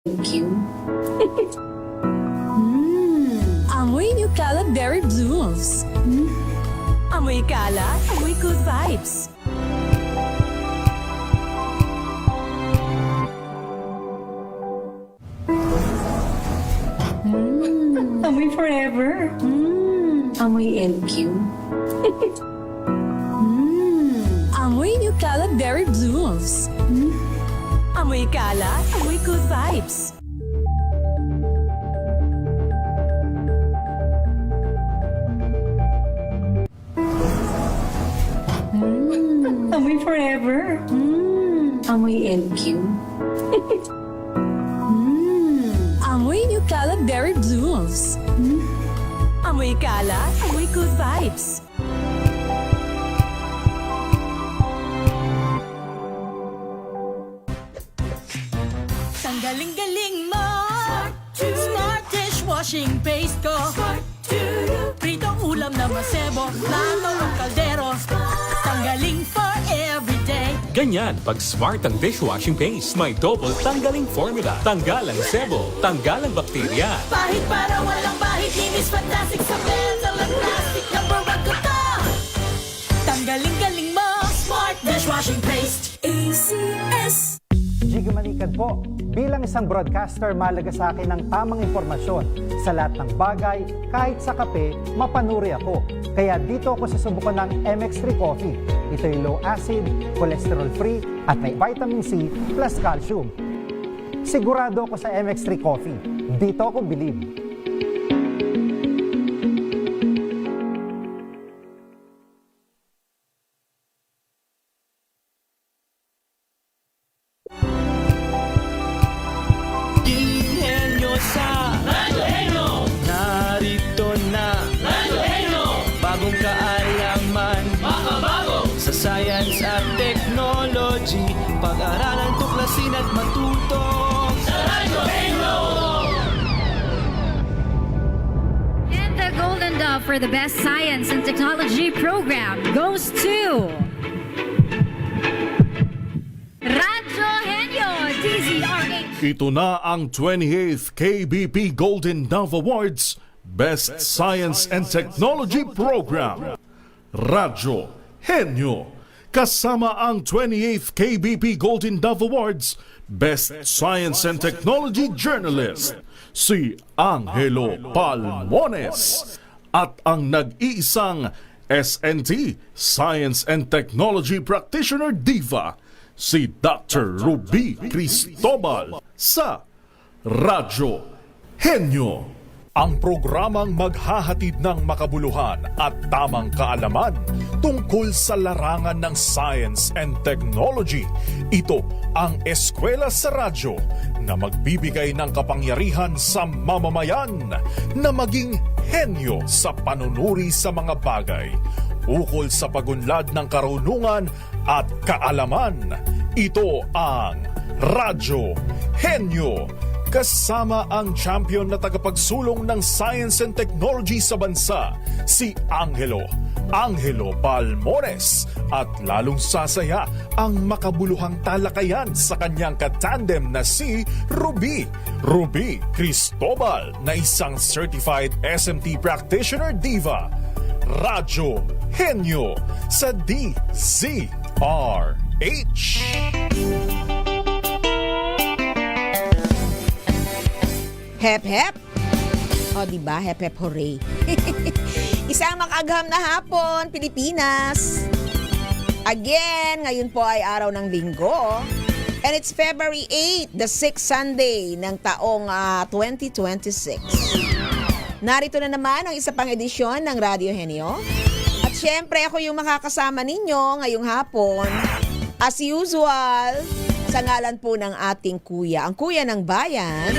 Thank you. Amoy New Kalat Berry Blooms. Amoy kalat, amoy good vibes. Amoy forever. Amoy LQ. Amoy New Kalat Berry Blooms. Amoy kalat, amoy good vibes. Amoy forever. Amoy LQ. Amoy New Kalat Berry Blooms. Amoy kalat, amoy good vibes. Tanggaling-galing mo Smart dishwashing paste ko Pritong ulam na masebo Plato o kaldero Tanggaling for everyday. Ganyan pag smart ang dishwashing paste. May double tanggaling formula. Tanggal ang sebo, tanggal ang bakterya. Pahit para walang bahid. Linis fantastic sa metal at plastic. Number one ko to. Tanggaling-galing mo Smart dishwashing paste. ACS. Jiggy Manikad po. Bilang isang broadcaster, mahalaga sa akin ang tamang impormasyon sa lahat ng bagay, kahit sa kape, mapanuri ako. Kaya dito ako susubukan ng MX3 Coffee. Ito'y low acid, cholesterol free, at may vitamin C plus calcium. Sigurado ako sa MX3 Coffee. Dito ako bilib. Ingenyo sa Radyo Henyo. Narito na Radyo Henyo. Bagong kaalaman, makabago sa science at technology. Pag-aralan, tuklasin at matuto sa Radyo Henyo. And the Golden Dove for the Best Science and Technology program goes to Radyo Henyo DZRH. Ito na ang 28th KBP Golden Dove Awards Best Science and Technology Program. Radyo Henyo. Kasama ang 28th KBP Golden Dove Awards Best Science and Technology Journalist, si Angelo Palmones. At ang nag-iisang SNT Science and Technology Practitioner Diva, si Dr. Ruby Cristobal sa Radyo Henyo. Ang programang maghahatid ng makabuluhan at tamang kaalaman tungkol sa larangan ng science and technology. Ito ang Eskwela sa Radyo na magbibigay ng kapangyarihan sa mamamayan na maging henyo sa panunuri sa mga bagay. Ukol sa pagunlad ng karunungan at kaalaman. Ito ang Radyo Henyo. Kasama ang champion na tagapagsulong ng science and technology sa bansa, si Angelo Palmones. At lalong sasaya ang makabuluhang talakayan sa kanyang katandem na si Ruby Cristobal, na isang certified SMT practitioner diva. Radyo Henyo sa DZRH. Hep hep. O diba, hep hep hooray. Isang makagaham na hapon, Pilipinas. Again, ngayon po ay araw ng linggo. And it's February 8, the 6th Sunday ng taong 2026. Narito na naman ang isa pang edisyon ng Radyo Henyo. At syempre ako yung makakasama ninyo ngayong hapon. As usual, sa ngalan po ng ating kuya, ang kuya ng bayan.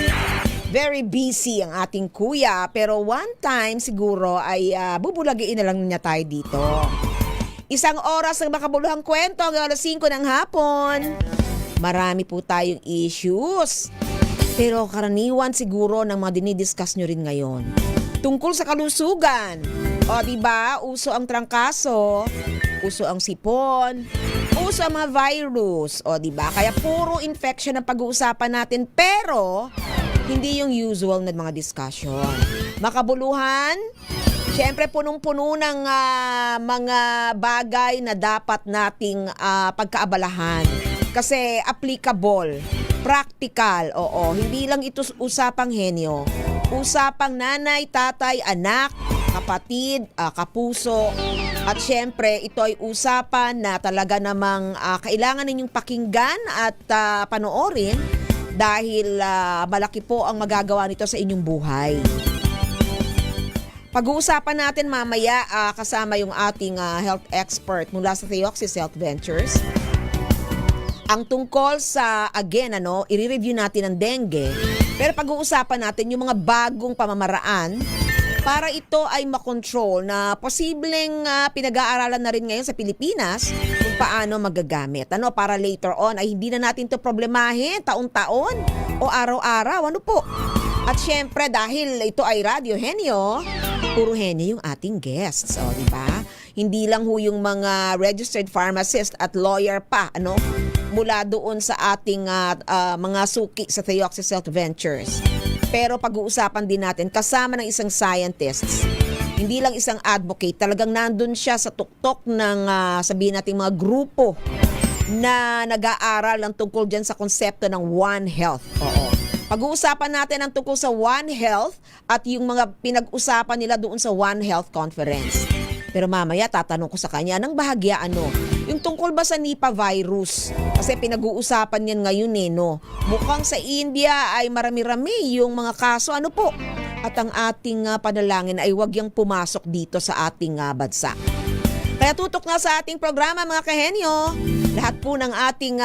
Very busy ang ating kuya, pero one time siguro ay bubulagiin na lang niya tayo dito. Isang oras ng makabuluhang kwento hanggang alas 5 ng hapon. Marami po tayong issues. Pero karaniwan siguro ng mga dinidiscuss nyo rin ngayon. Tungkol sa kalusugan. O diba, uso ang trangkaso, uso ang sipon, uso ang mga virus. O, di ba? Kaya puro infection ang pag-uusapan natin. Pero, hindi yung usual na mga discussion. Makabuluhan, siyempre punong-puno ng mga bagay na dapat nating pagkaabalahan. Kasi applicable, practical, oo. Hindi lang ito usapang henyo. Usapang nanay, tatay, anak, kapatid, kapuso. At syempre, ito ay usapan na talaga namang kailangan ninyong pakinggan at panoorin dahil malaki po ang magagawa nito sa inyong buhay. Pag-uusapan natin mamaya kasama yung ating health expert mula sa Theoxis Health Ventures. Ang tungkol sa, again, i-review natin ang dengue. Pero pag-uusapan natin yung mga bagong pamamaraan para ito ay makontrol na posibleng pinag-aaralan na rin ngayon sa Pilipinas kung paano magagamit. Para later on ay hindi na natin ito problemahin taon-taon o araw-araw. At syempre dahil ito ay Radio Henyo, puro henyo yung ating guests. O, diba? Hindi lang yung mga registered pharmacist at lawyer pa, mula doon sa ating mga suki sa Theoxis Health Ventures. Pero pag-uusapan din natin kasama ng isang scientist, hindi lang isang advocate, talagang nandun siya sa tuktok ng sabihin natin mga grupo na nag-aaral ng tungkol dyan sa konsepto ng One Health. Oo. Pag-uusapan natin ang tungkol sa One Health at yung mga pinag-usapan nila doon sa One Health Conference. Pero mamaya tatanong ko sa kanya, anong bahagya yung tungkol ba sa Nipah virus? Kasi pinag-uusapan yan ngayon Mukhang sa India ay marami-rami yung mga kaso. At ang ating panalangin ay wag yang pumasok dito sa ating bansa. Kaya tutok na sa ating programa mga kahenyo. Lahat po ng ating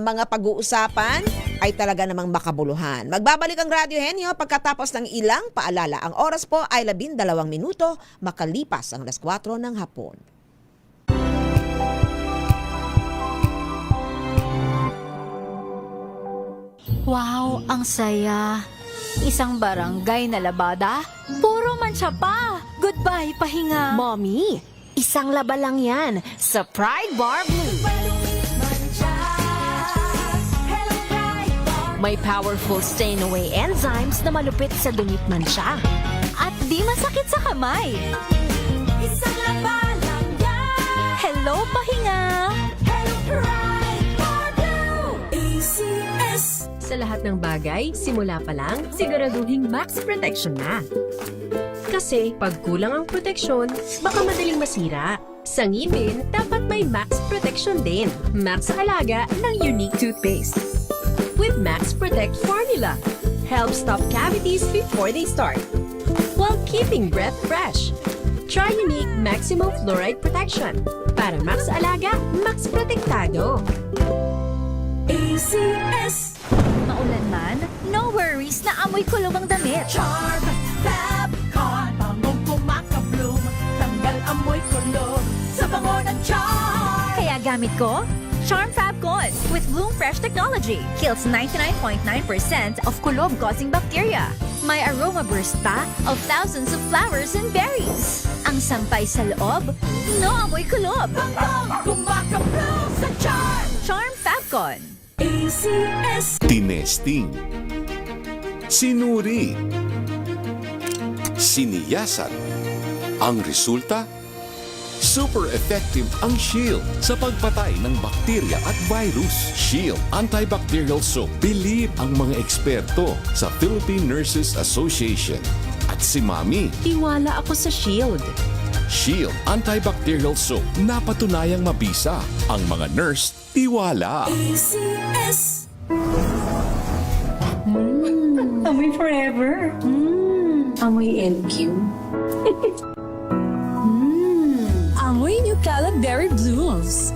mga pag-uusapan ay talaga namang makabuluhan. Magbabalik ang Radio Henyo pagkatapos ng ilang paalala. Ang oras po ay 12 minuto makalipas ang 4 ng hapon. Wow, ang saya. Isang barangay na labada, puro mancha pa. Goodbye, pahinga. Mommy, isang laba lang yan sa Pride Bar Blue. May powerful stain-away enzymes na malupit sa dunit mancha. At di masakit sa kamay. Isang laba lang yan. Hello, pahinga. Hello, Pride Bar Blue. ACS. Sa lahat ng bagay, simula pa lang, siguraduhing max protection na. Kasi pag kulang ang proteksyon, baka madaling masira. Sa ngipin, dapat may max protection din. Max sa alaga ng Unique Toothpaste. With Max Protect Formula, help stop cavities before they start, while keeping breath fresh. Try Unique Maximum Fluoride Protection. Para max alaga, max protektado. ACS. Maulan man, no worries na amoy kulog ang damit. Charm Fabcon. Bangong kumakabloom. Tanggal amoy kulog sa bango ng charm. Kaya gamit ko, Charm Fabcon with Bloom Fresh technology. Kills 99.9% of kulob-causing bacteria. May aroma burst pa of thousands of flowers and berries. Ang sampay sa loob, no amoy kulob. Bangong kumakabloom sa charm. Charm Fabcon. ACS. Tinesting, sinuri, siniyasan. Ang resulta? Super effective ang Shield sa pagpatay ng bakterya at virus. Shield Antibacterial Soap. Believe ang mga eksperto sa Philippine Nurses Association. At si Mami. Tiwala ako sa Shield. Shield Antibacterial Soap. Napatunayang mabisa. Ang mga nurse, tiwala. ACS. Amoy forever. Amoy LQ. Amoy New Calab Berry Blooms.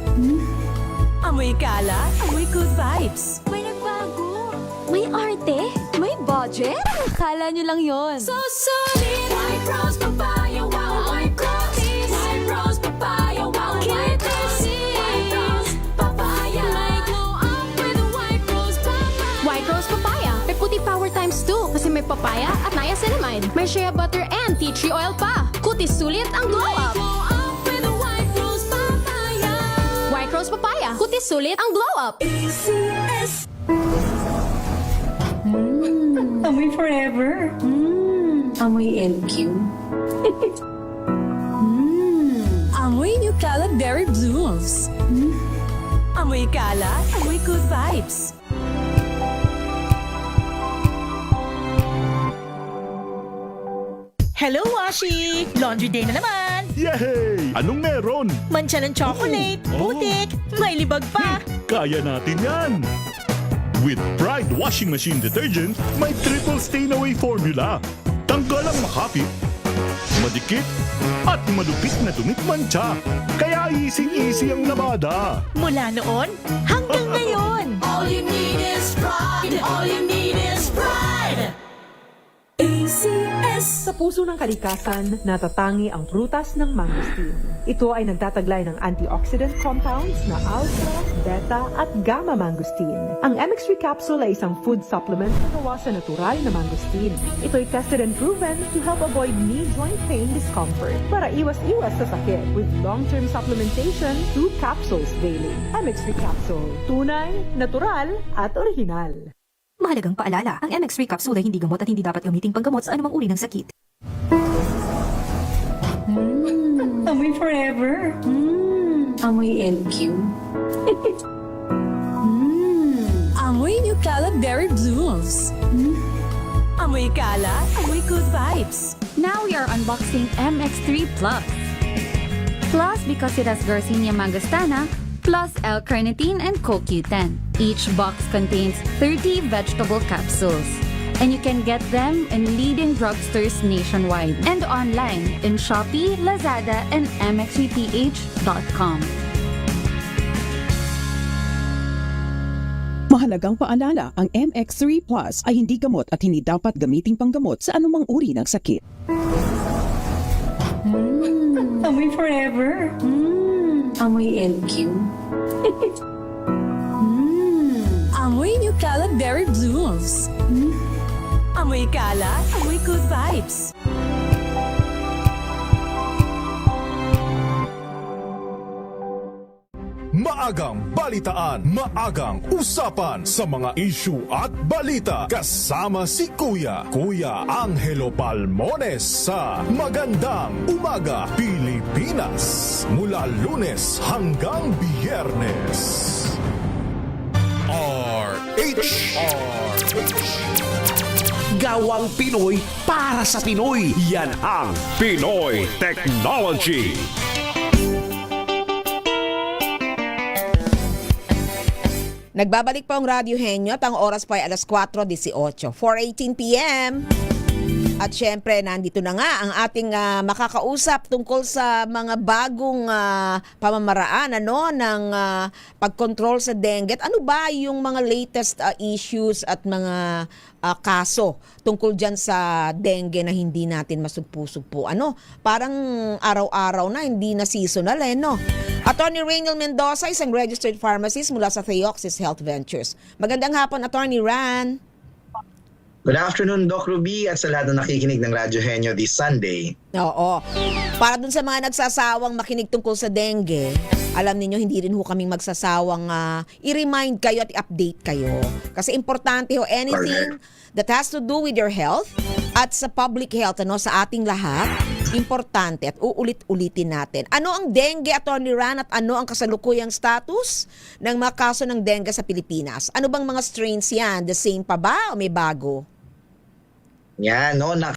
Amoy kala, amoy good vibes. May nagbago. May arte. May budget. Akala nyo lang yon. So solid. White Rose Papaya, wow, White Rose. White Rose Papaya, wow, White Rose. White Rose Papaya. May glow up with White Rose Papaya. White Rose Papaya. May puti power times 2 kasi may papaya at niacinamide. May shea butter and tea tree oil pa. Kutis sulit ang glow up. Glow up with White Rose Papaya. White Rose Rose Papaya. Kutis sulit ang glow up. Amoy forever. Amoy LQ. Amoy New Caleb Berry Blooms. Amoy kalat, amoy good vibes. Hello, Washi! Laundry day na naman! Yay! Anong meron? Mancha ng chocolate, Oh. putik, may libag pa! Kaya natin yan! With Pride Washing Machine Detergent, may triple stain-away formula. Tanggal ang makapit, madikit, at malupit na dumit mancha. Kaya easy-easy ang labada. Mula noon hanggang ngayon! All you need is pride. All you need is pride. Sa puso ng kalikasan, natatangi ang prutas ng mangosteen. Ito ay nagtataglay ng antioxidant compounds na alpha, beta at gamma mangosteen. Ang MX3 capsule ay isang food supplement na gawa sa natural na mangosteen. Ito ay tested and proven to help avoid knee joint pain discomfort para iwas-iwas sa sakit with long-term supplementation 2 capsules daily. MX3 capsule, tunay, natural at original. Mahalagang paalala, ang MX3 capsule ay hindi gamot at hindi dapat gamiting panggamot sa anumang uri ng sakit. Amoy forever. Amoy LQ. Amoy New Caleb Berry Blooms. Amoy kalat, amoy good vibes. Now we are unboxing MX3 Plus. Plus because it has Garcinia mangostana, plus L-carnitine and CoQ10. Each box contains 30 vegetable capsules. And you can get them in leading drugstores nationwide and online in Shopee, Lazada, and mx3ph.com. Mahalagang paalala, ang MX3 Plus ay hindi gamot at hindi dapat gamiting panggamot sa anumang uri ng sakit. Amoy forever. Amoy LQ. Amoy New Caleb Berry Blooms. Amoy kalat, amoy good vibes. Maagang balitaan, maagang usapan sa mga issue at balita. Kasama si Kuya Angelo Palmones sa Magandang Umaga Pilipinas. Mula Lunes hanggang Biyernes. RH. Gawang Pinoy para sa Pinoy. Yan ang Pinoy Technology. Nagbabalik po ang Radyo Henyo at ang oras po ay alas 4:18, 4:18 p.m. At syempre, nandito na nga ang ating makakausap tungkol sa mga bagong pamamaraan ng pagkontrol sa dengue. At ano ba yung mga latest issues at mga kaso tungkol dyan sa dengue na hindi natin masugpo-sugpo? Parang araw-araw na, hindi na seasonal no? Attorney Raynel Mendoza, isang registered pharmacist mula sa Theoxis Health Ventures. Magandang hapon, Attorney Ran. Good afternoon, Doc Ruby, at sa lahat na nakikinig ng Radyo Henyo this Sunday. Oo. Para dun sa mga nagsasawang makinig tungkol sa dengue, alam niyo hindi rin ho kaming magsasawang i-remind kayo at i-update kayo. Kasi importante ho, anything that has to do with your health at sa public health, sa ating lahat, importante at uulit-ulitin natin. Ano ang dengue, Attorney Ran, at ano ang kasalukuyang status ng mga kaso ng dengue sa Pilipinas? Ano bang mga strains yan? The same pa ba o may bago? Yan, agree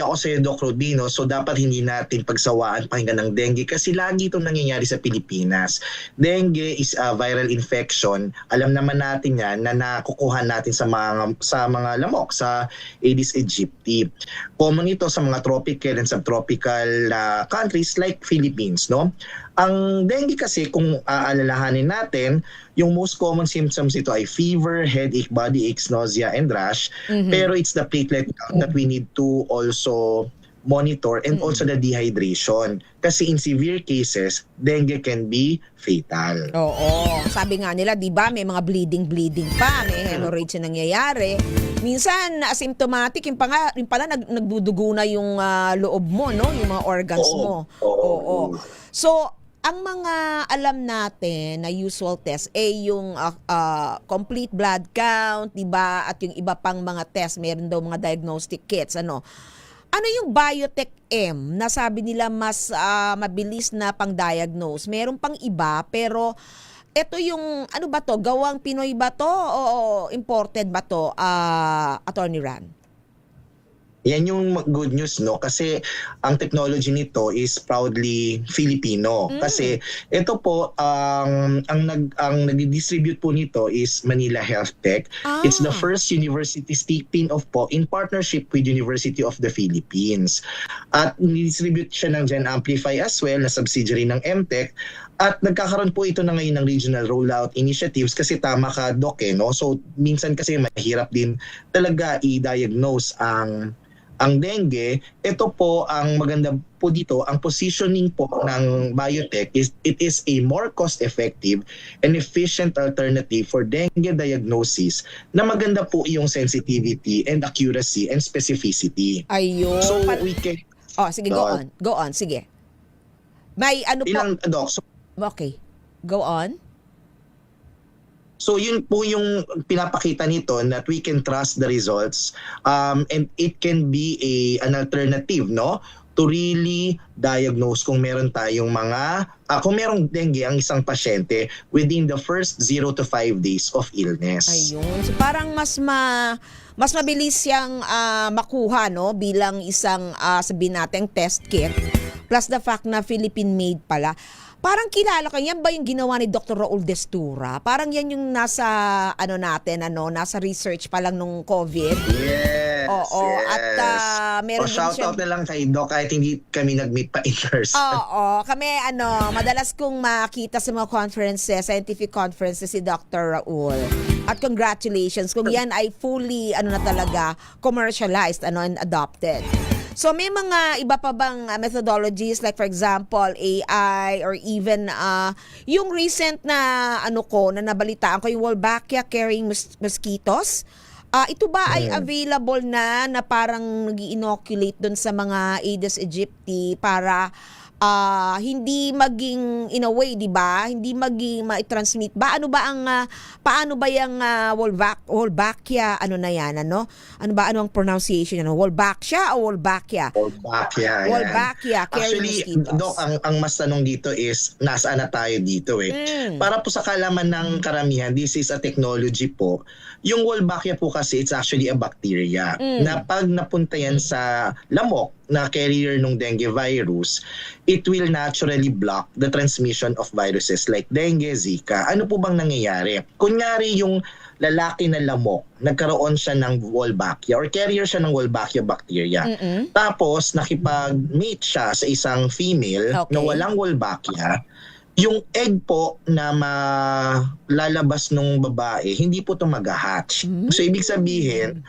ako sa iyo, Doc Ruby, so dapat hindi natin pagsawaan pakinggan ng dengue kasi lagi itong nangyayari sa Pilipinas. Dengue is a viral infection. Alam naman natin yan na nakukuha natin sa mga lamok, sa Aedes aegypti. Common ito sa mga tropical and subtropical countries like Philippines, no? Ang dengue kasi, kung aalalahanin natin, yung most common symptoms ito ay fever, headache, body aches, nausea, and rash. Pero it's the platelet count that we need to also monitor and also the dehydration. Kasi in severe cases, dengue can be fatal. Oo. Sabi nga nila, di ba, may mga bleeding pa, may hemorrhage na nangyayari. Minsan, asymptomatic, yung pala nagdudugo na yung loob mo, no? Yung mga organs mo. Oo. So, ang mga alam natin na usual test yung complete blood count, 'di ba? At yung iba pang mga test, meron daw mga diagnostic kits, ano. Ano yung Biotech M na sabi nila mas mabilis na pang-diagnose? Meron pang iba pero ito yung ano ba to? Gawang Pinoy ba to o imported ba to? Attorney Ran. Yan yung good news, no? Kasi ang technology nito is proudly Filipino. Kasi ito po, ang nag-distribute po nito is Manila Health Tech. It's the first university spin-off po in partnership with University of the Philippines. At ni-distribute siya ng Gen Amplify as well, na subsidiary ng MTech. At nagkakaroon po ito na ngayon ng regional rollout initiatives kasi tama ka, Doc, no? So, minsan kasi mahirap din talaga i-diagnose ang dengue. Ito po ang maganda po dito, ang positioning po ng biotech is it is a more cost-effective and efficient alternative for dengue diagnosis na maganda po yung sensitivity and accuracy and specificity. Ayun. So we can... sige, go on. Go on, sige. May ano po... Doc, okay. Go on. So yun po yung pinapakita nito that we can trust the results and it can be an alternative, no, to really diagnose kung meron tayong kung merong dengue ang isang pasyente within the first 0 to 5 days of illness. Ayun. So parang mas mabilis siyang makuha, no, bilang isang sabihin natin test kit plus the fact na Philippine made pala. Parang kilala ka, yan ba yung ginawa ni Dr. Raul Destura? Parang yan yung nasa, nasa research pa lang nung COVID. Yes, Oo, yes. At meron din shout out na lang kay Doc kahit hindi kami nag-meet pa in person. Oo, kami madalas kong makita sa mga conferences, scientific conferences si Dr. Raul. At congratulations kung yan ay fully, na talaga, commercialized, and adopted. So may mga iba pa bang methodologies like for example AI or even yung recent na na nabalitaan ko yung Wolbachia carrying mosquitoes. Ito ba ay available na parang nag-inoculate doon sa mga Aedes aegypti para hindi maging in a way, 'di ba? Hindi maging ma-transmit ba? Paano ba yung Wolbachia na yan, ano? Ano ang pronunciation niya? Wolbachia o Wolbachia? Wolbachia. Wolbachia. Actually, Doc, ang mas tanong dito is nasaan na tayo dito Para po sa kalaman ng karamihan, this is a technology po. Yung Wolbachia po kasi it's actually a bacteria na pag napunta yan sa lamok na carrier ng dengue virus, it will naturally block the transmission of viruses like dengue, Zika. Ano po bang nangyayari? Kunyari yung lalaki na lamok, nagkaroon siya ng Wolbachia or carrier siya ng Wolbachia bacteria. Tapos nakipag-mate siya sa isang female na walang Wolbachia, yung egg po na malalabas nung babae, hindi po ito mag-hatch. So ibig sabihin,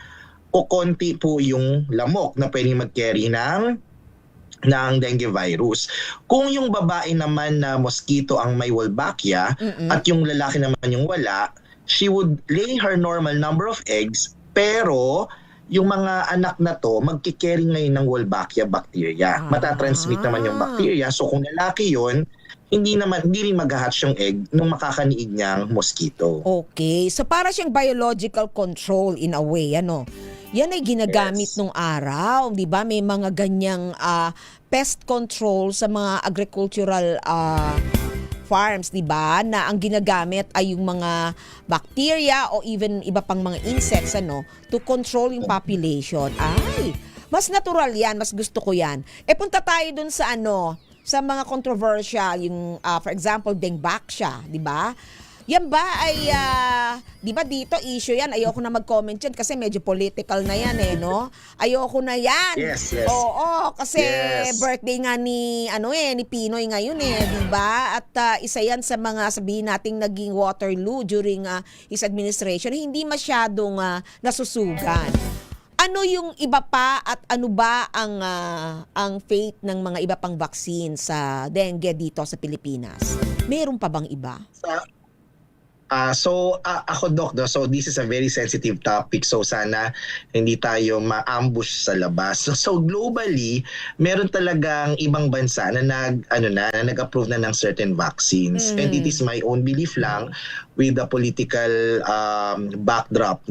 o konti po yung lamok na pwedeng mag-carry ng dengue virus. Kung yung babae naman na mosquito ang may Wolbachia at yung lalaki naman yung wala, she would lay her normal number of eggs, pero yung mga anak na to magkikerry ngayon ng Wolbachia bacteria. Matatransmit naman yung bacteria. So kung lalaki yun, hindi rin mag-hatch yung egg nung makakaniig niyang mosquito. Okay. So para siyang biological control in a way, Yan ay ginagamit nung araw, 'di ba? May mga ganyang pest control sa mga agricultural farms, 'di ba? Na ang ginagamit ay yung mga bacteria o even iba pang mga insects to control yung population. Ay, mas natural 'yan, mas gusto ko 'yan. Punta tayo dun sa sa mga controversial yung for example, Dengbachia, 'di ba? Yan ba ay, di ba dito issue yan? Ayoko na mag-comment yan kasi medyo political na yan no? Ayoko na yan. Yes. Oo, kasi birthday nga ni Pinoy ngayon di ba? At isa yan sa mga sabihin nating naging Waterloo during his administration, hindi masyadong nasusugan. Ano yung iba pa at ano ba ang fate ng mga iba pang vaccine sa dengue dito sa Pilipinas? Meron pa bang iba? Ako Doc, so this is a very sensitive topic, so sana hindi tayo ma-ambush sa labas. So globally, meron talagang ibang bansa na nag-approve na ng certain vaccines. And it is my own belief lang with the political backdrop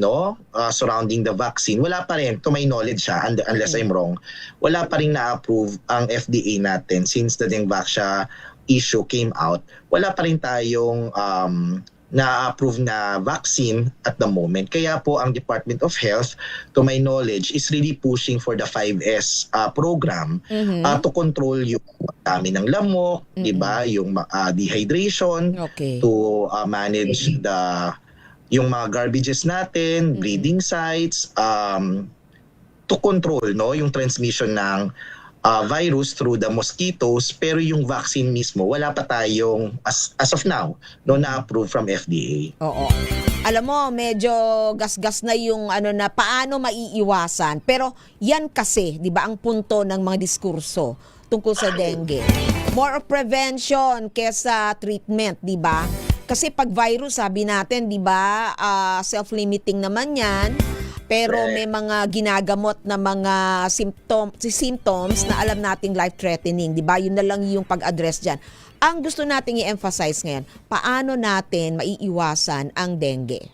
surrounding the vaccine. Wala pa rin, to my knowledge unless I'm wrong, wala pa rin na-approve ang FDA natin since the Dengvaxia issue came out. Wala pa rin tayong na-approve na vaccine at the moment. Kaya po ang Department of Health, to my knowledge, is really pushing for the 5S program to control yung dami ng lamok, diba? Yung dehydration, to manage yung mga garbages natin, breeding sites, to control yung transmission ng virus through the mosquitoes, pero yung vaccine mismo wala pa tayong as of now na-approve from FDA. Oo. Alam mo, medyo gasgas na yung na paano maiiwasan. Pero yan kasi, 'di ba, ang punto ng mga diskurso tungkol sa dengue. More of prevention kesa treatment, 'di ba? Kasi pag virus, sabi natin, 'di ba, self-limiting naman 'yan. Pero may mga ginagamot na mga symptoms na alam nating life-threatening, 'di ba? Yun na lang yung pag-address diyan. Ang gusto nating i-emphasize ngayon, paano natin maiiwasan ang dengue?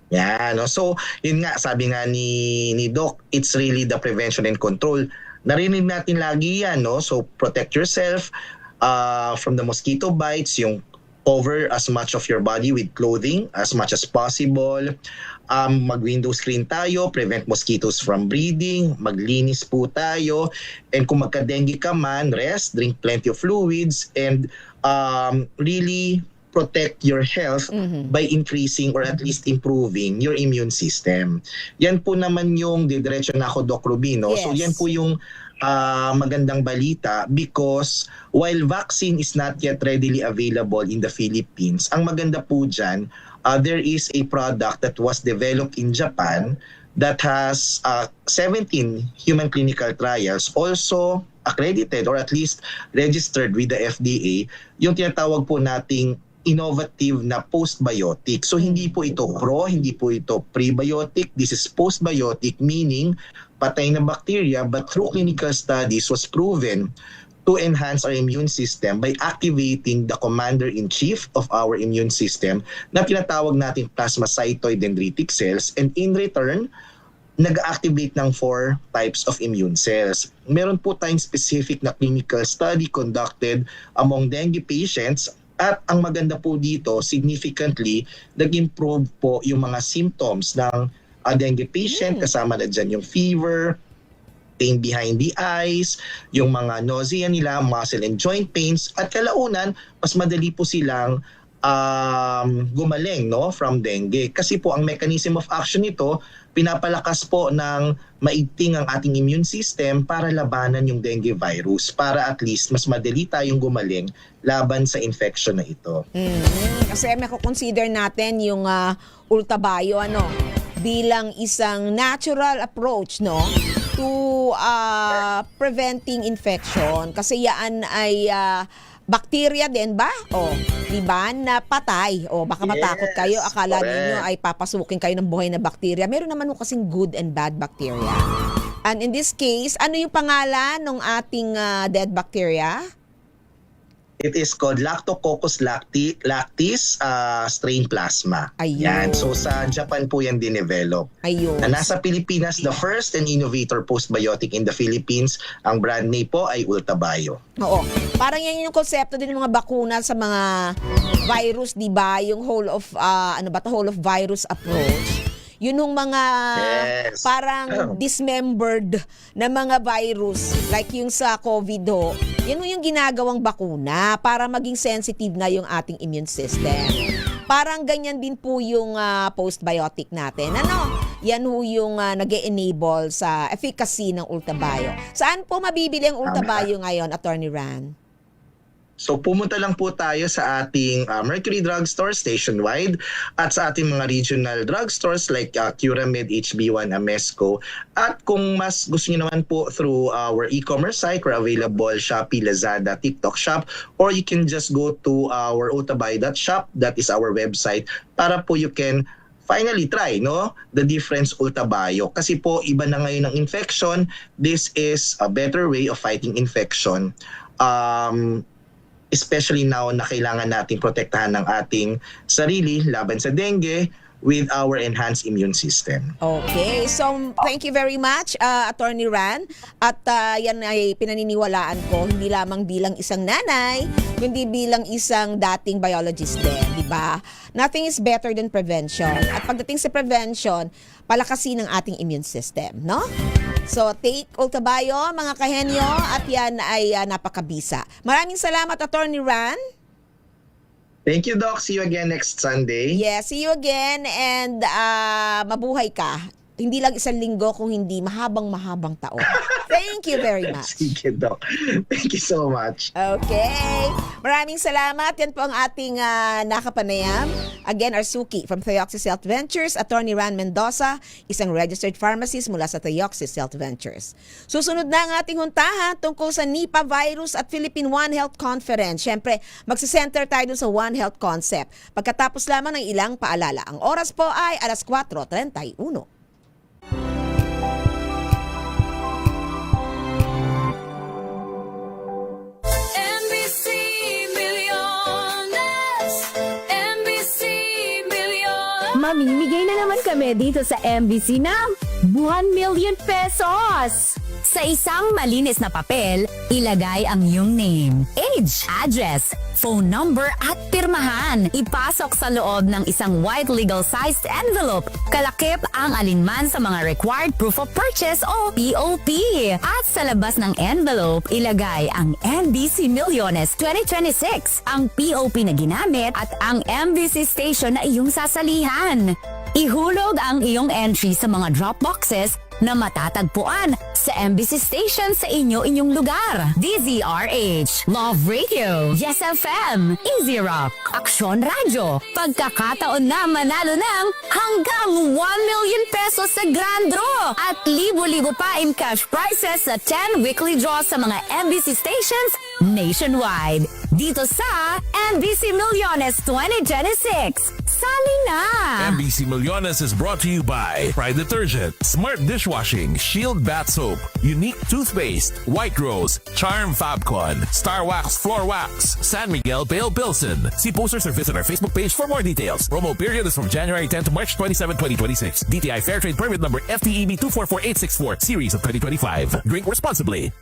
Yeah, so yun nga, sabi nga ni Doc, it's really the prevention and control. Narinig natin lagi yan, so protect yourself from the mosquito bites, yung cover as much of your body with clothing as much as possible. Mag-window screen tayo, prevent mosquitoes from breeding, maglinis po tayo, and kung magka-dengue ka man, rest, drink plenty of fluids, and really protect your health by increasing or at least improving your immune system. Yan po naman yung didiretso na ako, Doc Rubino. Yes. So yan po yung magandang balita, because while vaccine is not yet readily available in the Philippines, ang maganda po dyan, there is a product that was developed in Japan that has 17 human clinical trials, also accredited or at least registered with the FDA, yung tinatawag po nating innovative na postbiotic. So hindi po ito hindi po ito prebiotic. This is postbiotic, meaning patay na bacteria, but through clinical studies was proven to enhance our immune system by activating the commander-in-chief of our immune system na tinatawag natin plasmacytoid dendritic cells, and in return, nag-activate ng 4 types of immune cells. Meron po tayong specific na clinical study conducted among dengue patients, at ang maganda po dito, significantly, nag-improve po yung mga symptoms ng dengue patient, kasama na dyan yung fever, pain behind the eyes, yung mga nausea nila, muscle and joint pains, at kalaunan, mas madali po silang gumaling from dengue. Kasi po ang mechanism of action nito, pinapalakas po ng maigting ang ating immune system para labanan yung dengue virus, para at least mas madali tayong gumaling laban sa infection na ito. Kasi may consider natin yung Ultabio bilang isang natural approach to preventing infection, kasi yan ay bacteria din ba? Di ba? Na patay. Baka matakot kayo, akala ninyo ay papasukin kayo ng buhay na bacteria. Meron naman kasing good and bad bacteria. And in this case, ano yung pangalan ng ating dead bacteria? It is called Lactococcus lactis strain plasma. Yan. So sa Japan po yan dinevelop. Na nasa Pilipinas, the first and innovator postbiotic in the Philippines, ang brand name po ay Ultabio. Oo. Parang yan yung konsepto din ng mga bakuna sa mga virus, di ba? Yung whole of whole of virus approach. Yun yung mga parang dismembered na mga virus, like yung sa COVID yun yung ginagawang bakuna para maging sensitive na yung ating immune system. Parang ganyan din po yung postbiotic natin. Yan yung nag-e-enable sa efficacy ng Ultabio. Saan po mabibili ang Ultabio ngayon, Attorney Ran? So pumunta lang po tayo sa ating Mercury Drugstore nationwide at sa ating mga regional drugstores like Curamed, HB1, Amesco. At kung mas gusto niyo naman po through our e-commerce site, we're available Shopee, Lazada, TikTok Shop, or you can just go to our ultabay.shop, that is our website, para po you can finally try the difference Ultabayo. Kasi po iba na ngayon ang infection. This is a better way of fighting infection. Especially now na kailangan nating protektahan ng ating sarili laban sa dengue with our enhanced immune system. Okay, so thank you very much, Attorney Ran. At yan ay pinaniniwalaan ko, hindi lamang bilang isang nanay, kundi bilang isang dating biologist din, di ba? Nothing is better than prevention. At pagdating sa prevention, palakasin ang ating immune system, no? So, take Ultabayo, mga kahenyo, at yan ay napakabisa. Maraming salamat, Attorney Ran. Thank you, Doc. See you again next Sunday. Yeah, see you again, and mabuhay ka. Hindi lang isang linggo, kung hindi mahabang taon. Thank you very much. Sige, Doc. Thank you so much. Okay. Maraming salamat. Yan po ang ating nakapanayam. Again, Arsuki from Theoxis Health Ventures, Attorney Ran Mendoza, isang registered pharmacist mula sa Theoxis Health Ventures. Susunod na ang ating huntahan tungkol sa Nipah virus at Philippine One Health Conference. Siyempre, magsisenter tayo dun sa One Health concept. Pagkatapos lamang ng ilang paalala. Ang oras po ay alas 4:31. Mamimigay na naman kami dito sa MBC ng 1 million pesos! Sa isang malinis na papel, ilagay ang iyong name, age, address, phone number at pirmahan. Ipasok sa loob ng isang white legal-sized envelope. Kalakip ang alinman sa mga required proof of purchase o POP. At sa labas ng envelope, ilagay ang MBC Millones 2026, ang POP na ginamit at ang MBC station na iyong sasalihan. Ihulog ang iyong entry sa mga drop boxes na matatagpuan sa MBC station sa inyong lugar. DZRH, Love Radio, Yes FM, Easy Rock, Aksyon Radio. Pagkakataon na manalo ng hanggang 1 million pesos sa Grand Draw at libo-libo pa in cash prizes sa 10 weekly draws sa mga MBC stations nationwide. Dito sa MBC Millones 2026. Sali na! MBC Millones is brought to you by Pride Detergent, Smart Dishwashing, Shield Bath Soap, Unique Toothpaste, White Rose, Charm Fabcon, Star Wax Floor Wax, San Miguel Pale Pilsen. See posters or visit our Facebook page for more details. Promo period is from January 10 to March 27, 2026. DTI Fairtrade Permit number FTEB 244864, series of 2025. Drink responsibly.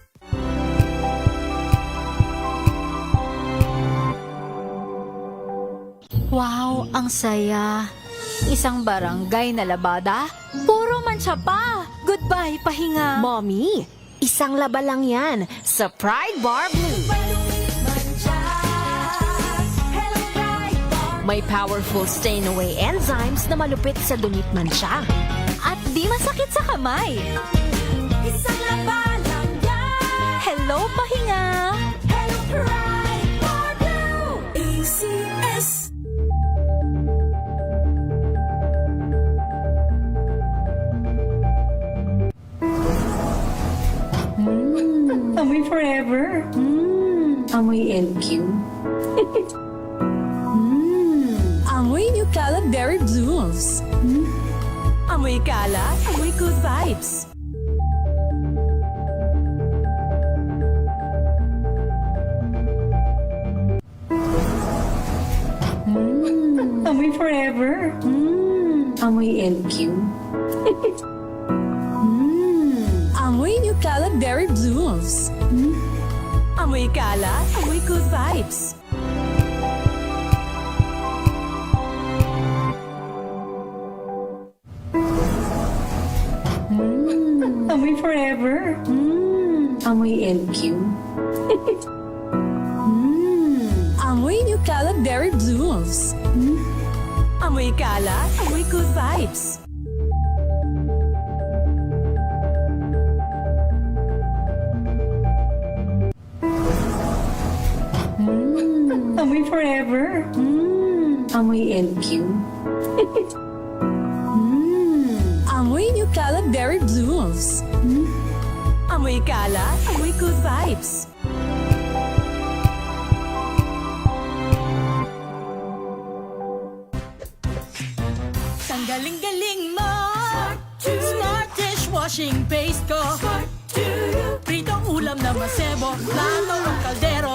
Wow, ang saya. Isang barangay na labada, puro mancha pa. Goodbye, pahinga. Mommy, isang laba lang yan sa Pride Bar Blue. May powerful stain-away enzymes na malupit sa dumit mancha. At di masakit sa kamay. Isang laba lang yan. Hello, pahinga. Hello, Pride Bar Blue. ACS. Amoy forever. Amoy LQ. Amoy New Calaberry Blues. Amoy kala, amoy good vibes. Amoy forever. Amoy LQ. Amoy New Calaberry Blues. Amoy kala, amoy good vibes. Amoy forever. Amoy LQ. Amoy New Calaberry Blues. Amoy kala, amoy good vibes. forever. Amoy LQ. Amoy New Cala Berry Blooms. Amoy Cala, amoy good vibes. Tanggaling-galing mo. Smart dishwashing paste ko. Pritong ulam na masebo. Plato ang kaldero.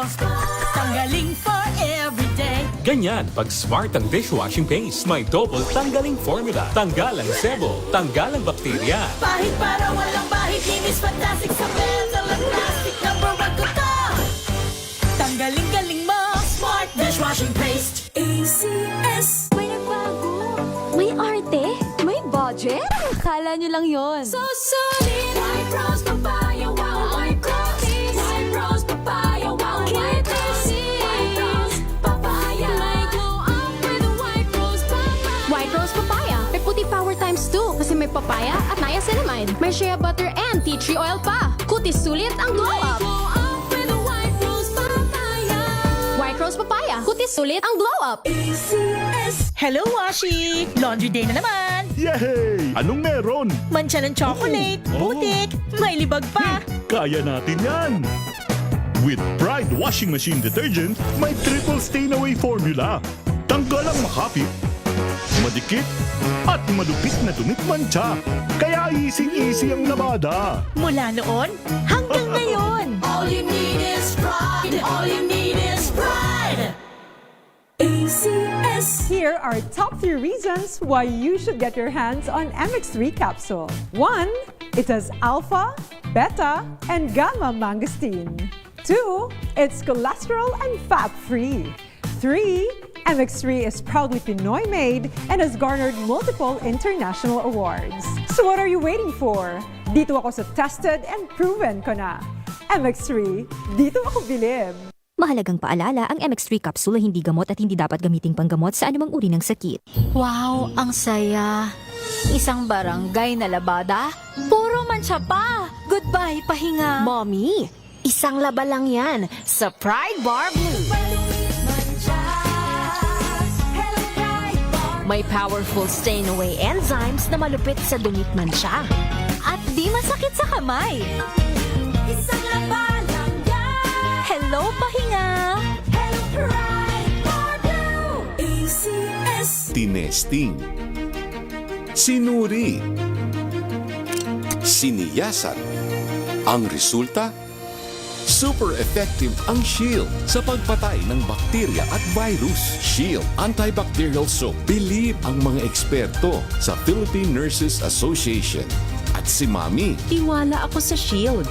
Tanggaling for everyday. Ganyan pag smart ang dishwashing paste. May double tanggaling formula. Tanggal ang sebo, tanggal ang bakterya. Bahid para walang bahid. Linis fantastic sa metal at plastic. Number one ko to. Tanggaling-galing mo. Smart dishwashing paste. ACS. May nagbago. May arte. May budget. Akala nyo lang yon. So solid. White Rose Papaya, wow, White Rose. White Rose Papaya, wow, White Rose. White Rose Papaya. May glow up with White Rose Papaya. White Rose Papaya. May puti power times 2 kasi may papaya at niacinamide. May shea butter and tea tree oil pa. Kutis sulit ang glow up. Glow up with White Rose Papaya. White Rose Papaya. Kutis sulit ang glow up. ACS. Hello, Washi! Laundry day na naman! Yay! Anong meron? Mancha ng chocolate, putik, may libag pa. Kaya natin yan! With Pride Washing Machine Detergent, may triple stain-away formula. Tanggal ang makapit, madikit, at madupit na dumit mancha. Kaya easy-easy ang labada. Mula noon hanggang ngayon. All you need is pride. All you need is pride. ACS. Here are top 3 reasons why you should get your hands on MX3 capsule. 1. It has alpha, beta, and gamma mangosteen. 2. It's cholesterol and fat-free. 3. MX3 is proudly Pinoy made and has garnered multiple international awards. So what are you waiting for? Dito ako sa tested and proven ko na. MX3, dito ako bilib. Mahalagang paalala, ang MX3 capsule ay hindi gamot at hindi dapat gamiting panggamot sa anumang uri ng sakit. Wow, ang saya. Isang barangay na labada, puro mancha pa. Goodbye, pahinga. Mommy, isang laba lang yan sa Pride Bar Blue. May powerful stain-away enzymes na malupit sa dumit mancha. At di masakit sa kamay. Isang laban lang yan. Hello, pahinga. Hello, Pride Bar Blue. ACS. Tinesting, sinuri, siniyasan. Ang resulta? Super effective ang Shield sa pagpatay ng bakterya at virus. Shield Antibacterial Soap. Believe ang mga eksperto sa Philippine Nurses Association. At si Mami. Tiwala ako sa Shield.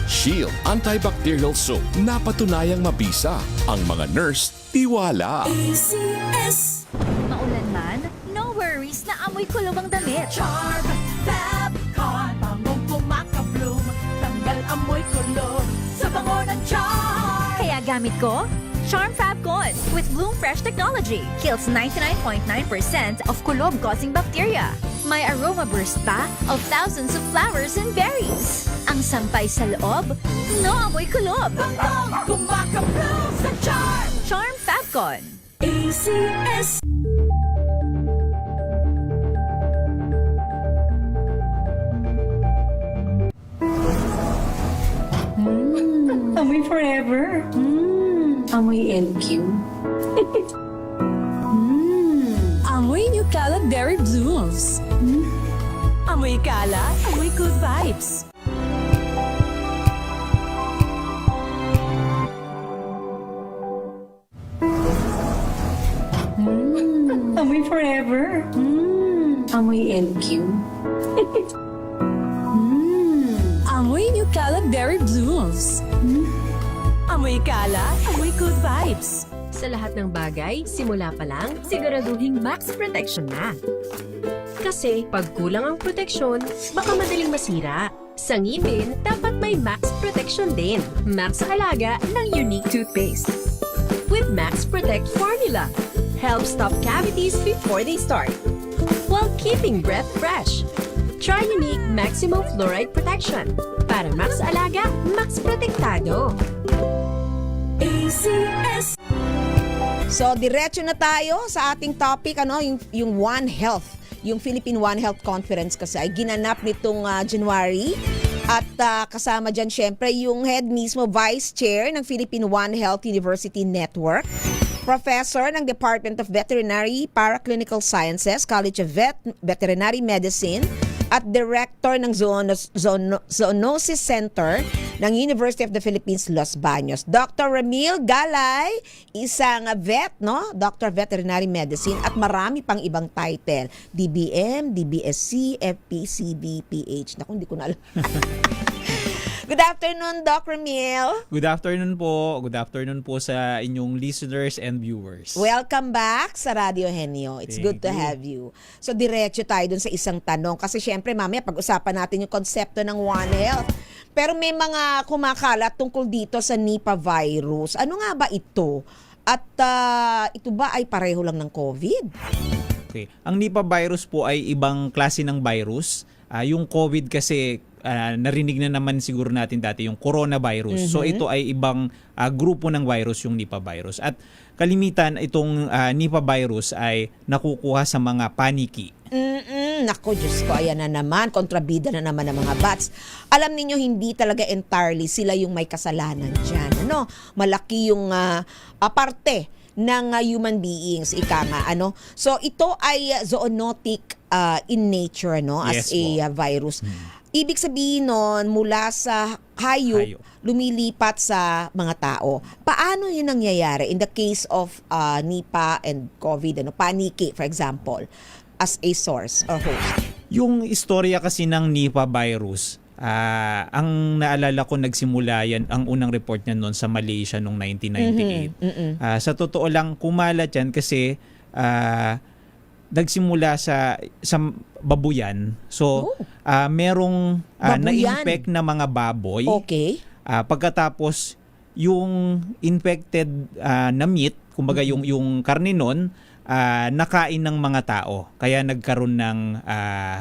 Shield Antibacterial Soap. Napatunayang mabisa. Ang mga nurse, tiwala. ACS. Maulan man, no worries na amoy kulong ang damit. Charm, Fabcon, bangong pumakabloom. Tanggal amoy kulong sa bango ng charm. Kaya gamit ko, Charm Fabcon with Bloom Fresh technology. Kills 99.9% of kulob-causing bacteria. May aroma burst pa of thousands of flowers and berries. Ang sampay sa loob, no amoy kulob. Bangong pumakabloom sa charm. Charm Fabcon. ACS. Amoy forever. Amoy LQ. Amoy New Cala Berry Blooms. Amoy Cala, amoy good vibes. Amoy forever. Amoy LQ. Amoy New Cala Berry Blooms. Amoy Cala, amoy good vibes. Sa lahat ng bagay, simula pa lang, siguraduhing max protection na. Kasi pag kulang ang proteksyon, baka madaling masira. Sa ngipin, dapat may max protection din. Max sa halaga ng unique toothpaste. With Max Protect formula, help stop cavities before they start, while keeping breath fresh. Try unique maximum fluoride protection. Para max alaga, max protektado. ACS. So, diretso na tayo sa ating topic, yung One Health. Yung Philippine One Health Conference kasi ay ginanap nitong January. At kasama dyan syempre yung head mismo, Vice Chair ng Philippine One Health University Network, Professor ng Department of Veterinary Paraclinical Sciences, College of Veterinary Medicine, at Director ng Zoonosis Center ng University of the Philippines, Los Baños. Dr. Ramil Galay, isang vet, Doctor of Veterinary Medicine, at marami pang ibang title. DBM, DBSC, FPCB, PH. Naku, hindi ko na alam. Good afternoon, Doc Ramil. Good afternoon po. Good afternoon po sa inyong listeners and viewers. Welcome back sa Radio Henyo. It's good to have you. So, diretso tayo dun sa isang tanong. Kasi syempre, mamaya pag-usapan natin yung konsepto ng One Health. Pero may mga kumakalat tungkol dito sa Nipah virus. Ano nga ba ito? At ito ba ay pareho lang ng COVID? Okay. Ang Nipah virus po ay ibang klase ng virus. Yung COVID kasi narinig na naman siguro natin dati yung coronavirus. So ito ay ibang grupo ng virus, yung Nipah virus. At kalimitan itong Nipah virus ay nakukuha sa mga paniki. Nako, Diyos ko, ayan na naman. Kontrabida na naman ng mga bats. Alam niyo hindi talaga entirely sila yung may kasalanan dyan. Malaki yung parte ng human beings, ika nga. So ito ay zoonotic in nature, as a virus. Ibig sabihin nun, mula sa hayop, lumilipat sa mga tao. Paano yun nangyayari in the case of Nipah and COVID, paniki, for example, as a source or host? Yung istorya kasi ng Nipah virus, ang naalala ko nagsimula yan, ang unang report niya noon sa Malaysia noong 1998. Sa totoo lang, kumalat yan kasi nagsimula sa babuyan. So, merong na-infect na mga baboy. Okay. Pagkatapos, yung infected na meat, kumbaga yung karne nun, nakain ng mga tao. Kaya nagkaroon ng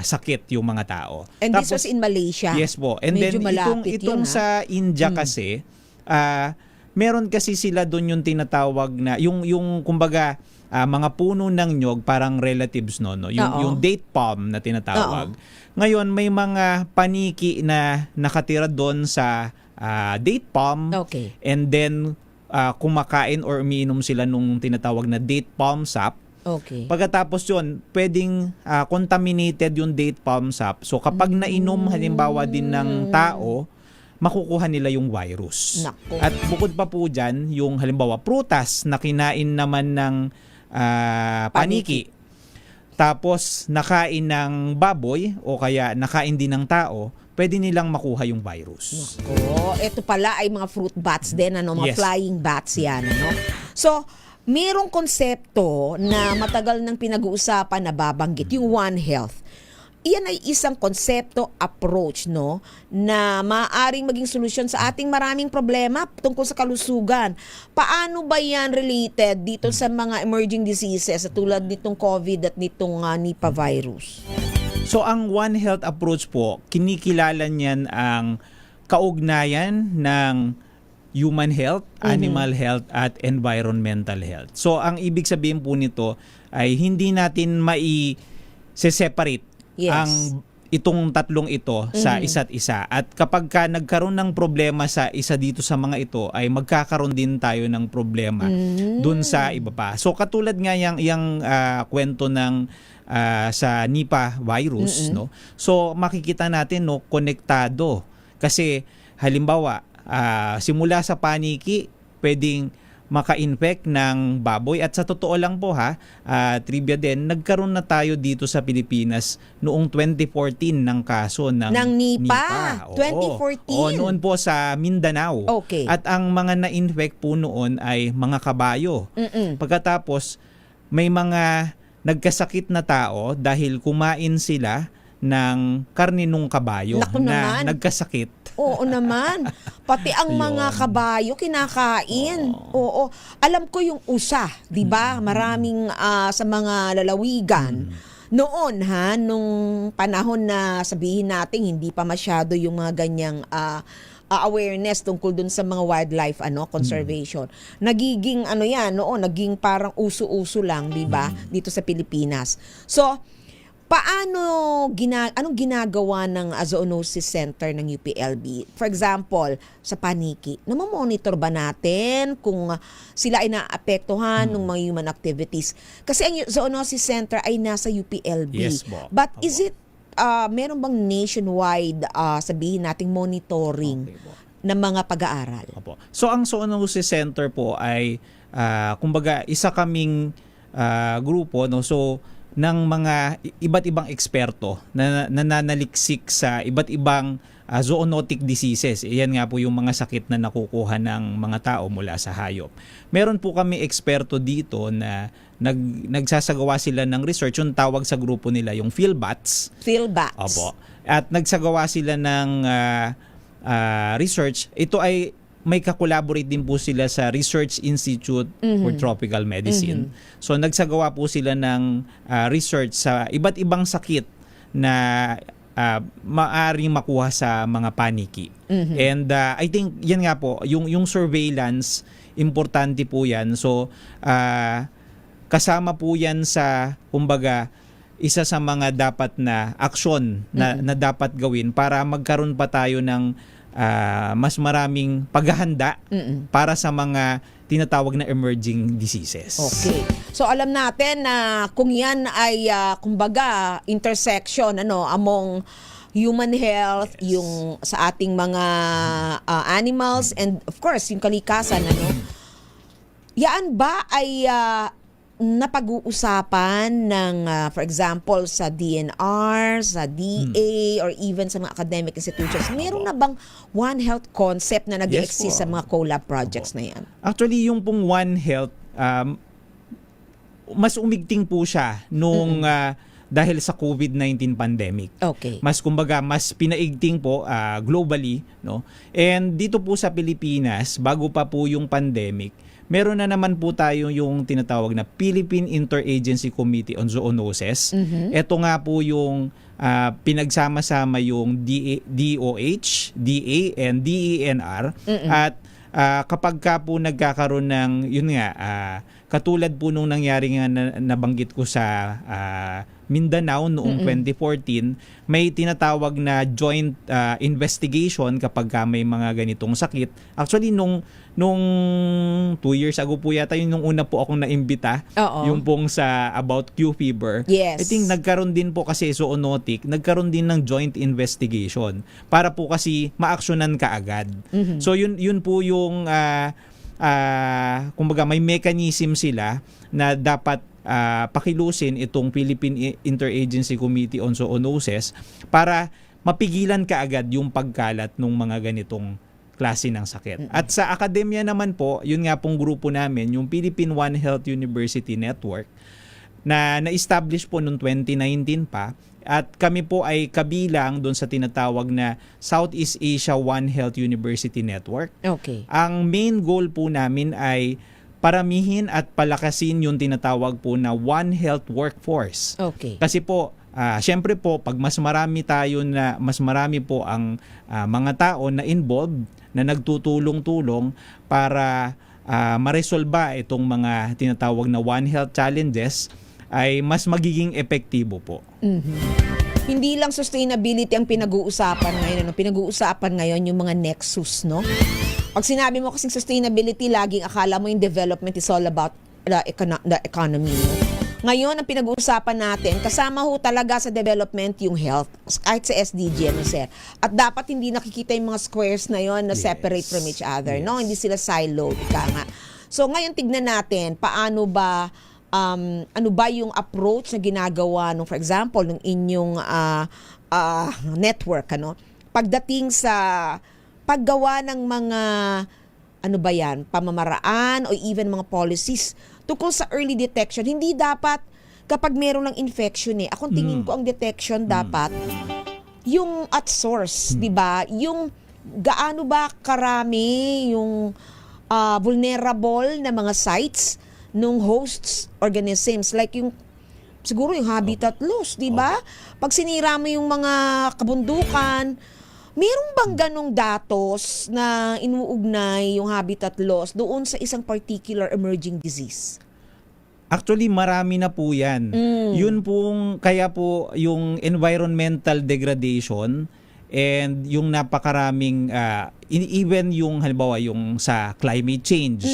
sakit yung mga tao. And this was in Malaysia? Yes po. And medyo then, itong sa India kasi, meron kasi sila doon yung tinatawag na, yung kumbaga, mga puno ng nyog, parang relatives yung date palm na tinatawag. Ngayon, may mga paniki na nakatira doon sa date palm. Okay. And then, kumakain or umiinom sila nung tinatawag na date palm sap. Okay. Pagkatapos yun, pwedeng contaminated yung date palm sap. So, kapag nainom halimbawa din ng tao, makukuha nila yung virus. Naku. At bukod pa po dyan, yung halimbawa prutas na kinain naman ng paniki. Tapos nakain ng baboy o kaya nakain din ng tao, pwede nilang makuha yung virus. Naku, ito pala ay mga fruit bats din, mga Yes. flying bats yan. So, merong konsepto na matagal nang pinag-uusapan na babanggit, yung One Health. Iyan ay isang konsepto, approach, na maaaring maging solusyon sa ating maraming problema tungkol sa kalusugan. Paano ba yan related dito sa mga emerging diseases tulad nitong COVID at nitong Nipah virus? So, ang One Health approach po, kinikilala niyan ang kaugnayan ng human health, animal health, at environmental health. So, ang ibig sabihin po nito ay hindi natin mai-separate ang itong tatlong ito sa isa't isa. At kapag ka nagkaroon ng problema sa isa dito sa mga ito, ay magkakaroon din tayo ng problema dun sa iba pa. So katulad nga yung kwento ng sa Nipah virus, So makikita natin konektado. Kasi halimbawa, simula sa paniki, pwedeng maka-infect ng baboy. At sa totoo lang po trivia din, nagkaroon na tayo dito sa Pilipinas noong 2014 ng kaso ng Nipah. 2014? Noon po sa Mindanao. Okay. At ang mga na-infect po noon ay mga kabayo. Pagkatapos, may mga nagkasakit na tao dahil kumain sila ng karne ng kabayo na nagkasakit. Oo naman. Pati ang mga kabayo kinakain. Oo. Alam ko yung usa, 'di ba? Maraming sa mga lalawigan noon nung panahon na sabihin natin hindi pa masyado yung mga ganyang awareness tungkol dun sa mga wildlife conservation. Nagiging naging parang uso-uso lang, 'di ba, dito sa Pilipinas. So, anong ginagawa ng Zoonosis Center ng UPLB? For example, sa paniki, namomonitor ba natin kung sila ay naapektuhan ng mga human activities? Kasi ang Zoonosis Center ay nasa UPLB. Yes, po. But is it, meron bang nationwide, sabihin nating monitoring ng mga pag-aaral? Opo. So ang Zoonosis Center po ay, kumbaga, isa kaming grupo, no? So, ng mga iba't ibang eksperto na nananaliksik sa iba't ibang zoonotic diseases. Iyan nga po yung mga sakit na nakukuha ng mga tao mula sa hayop. Meron po kami eksperto dito na nagsasagawa sila ng research, yung tawag sa grupo nila yung PhilBats. PhilBats. Opo. At nagsagawa sila ng research. Ito ay may kakolaborate din po sila sa Research Institute for Tropical Medicine. So nagsagawa po sila ng research sa iba't ibang sakit na maaring makuha sa mga paniki. And I think yan nga po, yung surveillance, importante po yan. So kasama po yan sa, kumbaga, isa sa mga dapat na aksyon na dapat gawin para magkaroon pa tayo ng mas maraming paghahanda para sa mga tinatawag na emerging diseases. Okay. So alam natin na kung yan ay kumbaga intersection among human health, yung sa ating mga animals, and of course yung kalikasan, yan ba ay napag-uusapan ng for example sa DNR, sa DA, or even sa mga academic institutions? Meron na bang One Health concept na nag-exist sa mga collab projects na yan? Actually, yung pong One Health, mas umigting po siya nung dahil sa COVID-19 pandemic. Okay. Mas pinaigting po globally, no? And dito po sa Pilipinas, bago pa po yung pandemic, meron na naman po tayo yung tinatawag na Philippine Interagency Committee on Zoonosis. Ito nga po yung pinagsama-sama yung DOH, DA, and DENR. At kapag ka po nagkakaroon ng, katulad po nung nangyari nga nabanggit ko sa Mindanao noong 2014, may tinatawag na joint investigation kapag ka may mga ganitong sakit. Actually, nung 2 years ago po yata, yung nung una po akong naimbita, yung pong sa about Q fever. Yes. I think nagkaroon din po kasi zoonotic, nagkaroon din ng joint investigation para po kasi maaksyonan kaagad. So yun po yung kumbaga may mechanism sila na dapat pakilusin itong Philippine Interagency Committee on Zoonosis para mapigilan kaagad yung pagkalat ng mga ganitong klase ng sakit. At sa akademya naman po, yun nga pong grupo namin, yung Philippine One Health University Network, na na-establish po noong 2019 pa, at kami po ay kabilang doon sa tinatawag na Southeast Asia One Health University Network. Okay. Ang main goal po namin ay paramihin at palakasin yung tinatawag po na One Health Workforce. Okay. Kasi po, syempre po, pag mas marami po ang mga tao na involved, na nagtutulong-tulong para maresolba itong mga tinatawag na One Health challenges, ay mas magiging epektibo po. Hindi lang sustainability ang pinag-uusapan ngayon. Pinag-uusapan ngayon yung mga nexus, no? Pag sinabi mo kasing sustainability, laging akala mo yung development is all about the economy, no? Ngayon, ang pinag-uusapan natin, kasama ho talaga sa development yung health, kahit sa SDG, sir. At dapat hindi nakikita yung mga squares na yon na separate from each other, no? Hindi sila siloed, nga. So, ngayon tignan natin, paano ba, ano ba yung approach na ginagawa nung, for example, nung inyong network, pagdating sa paggawa ng mga, pamamaraan o even mga policies tungkol sa early detection. Hindi dapat kapag meron ng infection Akong tingin ko ang detection dapat yung at source, 'di ba? Yung gaano ba karami yung vulnerable na mga sites nung hosts organisms, like yung siguro yung habitat loss, di ba? Pag sinira mo yung mga kabundukan, meron bang ganong datos na inuugnay yung habitat loss doon sa isang particular emerging disease? Actually, marami na po yan. Yun pong, kaya po yung environmental degradation and yung napakaraming, even yung halimbawa yung sa climate change,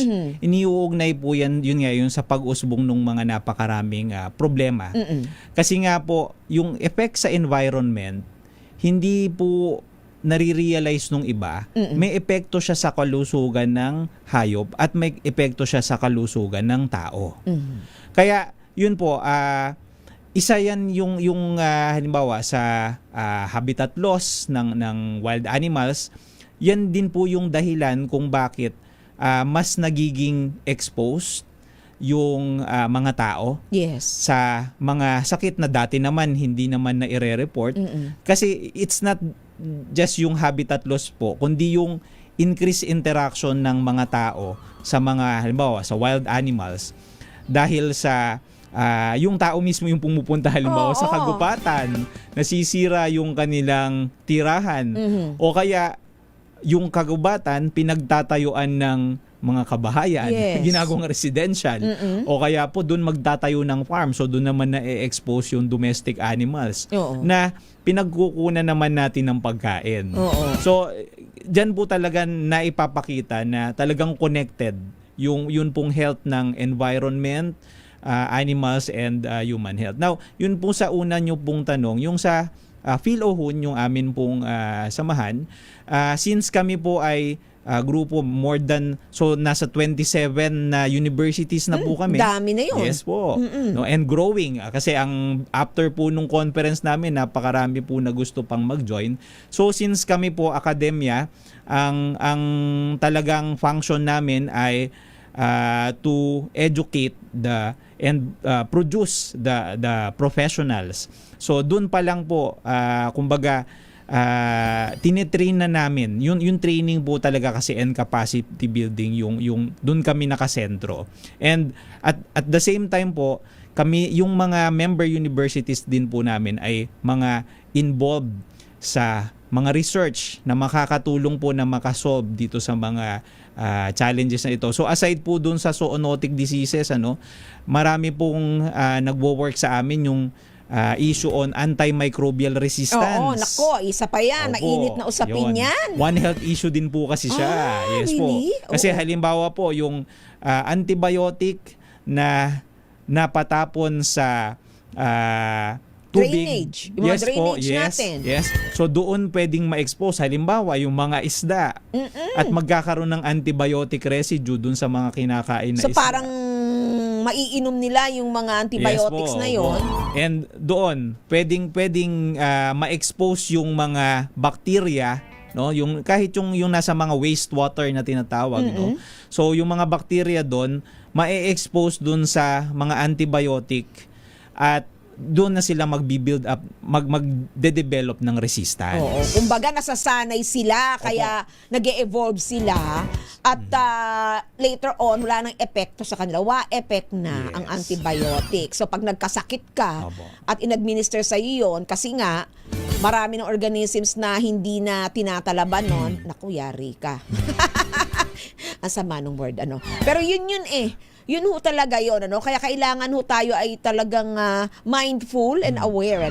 iniuugnay po yan, yun nga, yung sa pag-usbong ng mga napakaraming problema. Kasi nga po, yung effect sa environment, hindi po nare-realize nung iba, may epekto siya sa kalusugan ng hayop at may epekto siya sa kalusugan ng tao. Kaya yun po, isa yan yung halimbawa sa habitat loss ng wild animals, yan din po yung dahilan kung bakit mas nagiging exposed yung mga tao sa mga sakit na dati naman hindi naman na ire-report. Kasi it's not just yung habitat loss po, kundi yung increased interaction ng mga tao sa mga halimbawa sa wild animals dahil sa yung tao mismo yung pumupunta halimbawa sa kagubatan, nasisira yung kanilang tirahan o kaya yung kagubatan pinagtatayuan ng mga kabahayan, ginagawang residential o kaya po doon magtatayo ng farm, so doon naman na-expose yung domestic animals na pinagkukunan naman natin ng pagkain. So dyan po talaga naipapakita na talagang connected yun pong health ng environment, animals and human health. Now, yun po sa una nyo pong tanong, yung sa PhilOHUN, yung amin pong samahan, since kami po ay grupo more than, so nasa 27 na universities na po kami. Dami na yun. Yes po. No, and growing. Kasi ang after po nung conference namin, napakarami po na gusto pang mag-join. So since kami po akademya, ang talagang function namin ay to educate and produce the professionals. So doon pa lang po, kumbaga, tinitrain na namin yung training po talaga kasi and capacity building yung doon kami nakasentro, and at the same time po kami yung mga member universities din po namin ay mga involved sa mga research na makakatulong po na makasolve dito sa mga challenges na ito. So aside po dun sa zoonotic diseases, marami pong nagwo-work sa amin yung issue on antimicrobial resistance. Nako, isa pa yan. Mainit na usapin yan. One health issue din po kasi siya. Yes really? po. Kasi halimbawa po, yung antibiotic na napatapon sa tubig. Drainage. Yung mga drainage natin. Yes. So doon pwedeng ma-expose halimbawa yung mga isda at magkakaroon ng antibiotic residue doon sa mga kinakain na isda. So parang maiinom nila yung mga antibiotics na yon. And doon pwedeng ma-expose yung mga bacteria, no, yung kahit yung nasa mga wastewater na tinatawag, no. So yung mga bacteria doon ma-expose doon sa mga antibiotic at doon na sila magbi-build up, magde-develop ng resistance. Kumbaga nasasanay sila, kaya nag-e-evolve sila at later on wala nang epekto sa kanila. Effect na ang antibiotic. So pag nagkasakit ka at in-administer sa iyo yun, kasi nga marami ng organisms na hindi na tinatalaban nun, naku, yari ka. Ang sama ng word, Pero yun yun ho talaga yun, Kaya kailangan ho tayo ay talagang mindful and aware,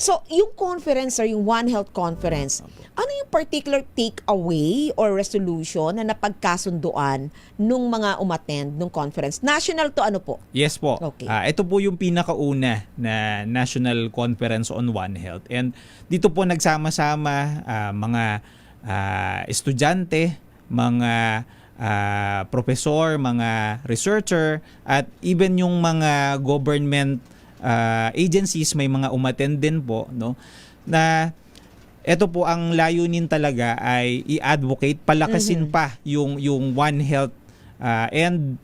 So, yung conference or yung One Health Conference, ano yung particular takeaway or resolution na napagkasunduan nung mga umattend nung conference? National to po? Yes po. Okay. Ito po yung pinakauna na National Conference on One Health. And dito po nagsama-sama mga estudyante, mga professor, mga researcher, at even yung mga government agencies, may mga umattend din po, no, na ito po ang layunin talaga ay i-advocate, palakasin pa yung One Health, and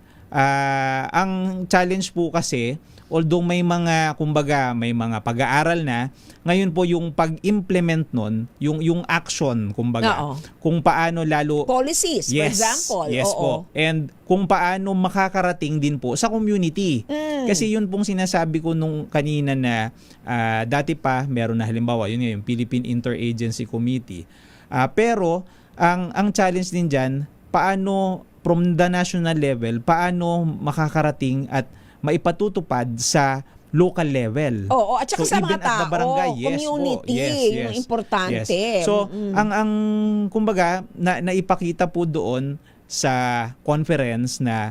ang challenge po kasi although may mga pag-aaral na, ngayon po yung pag-implement nun, yung action kumbaga, Oo. kung paano lalo Policies, for example. Yes Oo. po. And kung paano makakarating din po sa community. Kasi yun pong sinasabi ko nung kanina na dati pa meron na halimbawa yun yung Philippine Interagency Committee. Pero ang challenge din diyan, paano from the national level, paano makakarating at maipatutupad sa local level. Oo, at saka sa even mga at the tao, barangay, community, yung importante. Yes. So, ang kumbaga naipakita po doon sa conference na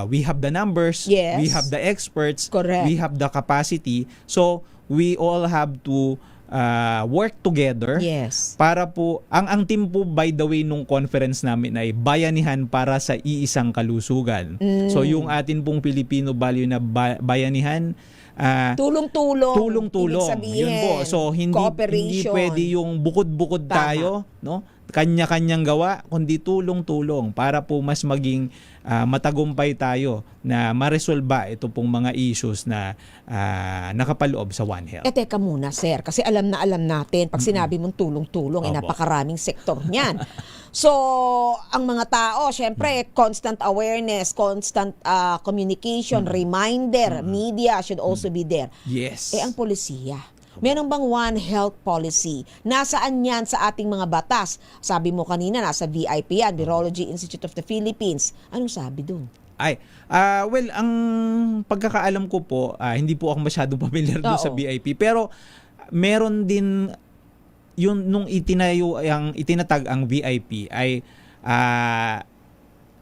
we have the numbers, Yes. we have the experts, Correct. we have the capacity. So, we all have to work together. Yes. Para po, ang team po by the way nung conference namin ay bayanihan para sa iisang kalusugan. So yung atin pong Filipino value na bayanihan, tulong-tulong. Tulong-tulong. Ibig sabihin, Yun po. So hindi cooperation. pwede yung bukod-bukod Tama. tayo, no? Kanya-kanyang gawa, kundi tulong-tulong para po mas maging matagumpay tayo na maresolba ito pong mga issues na nakapaloob sa One Health. Teka muna, sir. Kasi alam natin, pag sinabi mong tulong-tulong, Opo. napakaraming sektor niyan. So, ang mga tao, syempre, constant awareness, constant communication, reminder, media should also be there. Yes. Ang polisiya. Meron bang One Health policy? Nasaan yan sa ating mga batas? Sabi mo kanina, nasa VIP yan, Virology Institute of the Philippines. Anong sabi dun? Well, ang pagkakaalam ko po, hindi po ako masyadong familiar doon sa VIP. Pero meron din yun nung itinatag ang VIP ay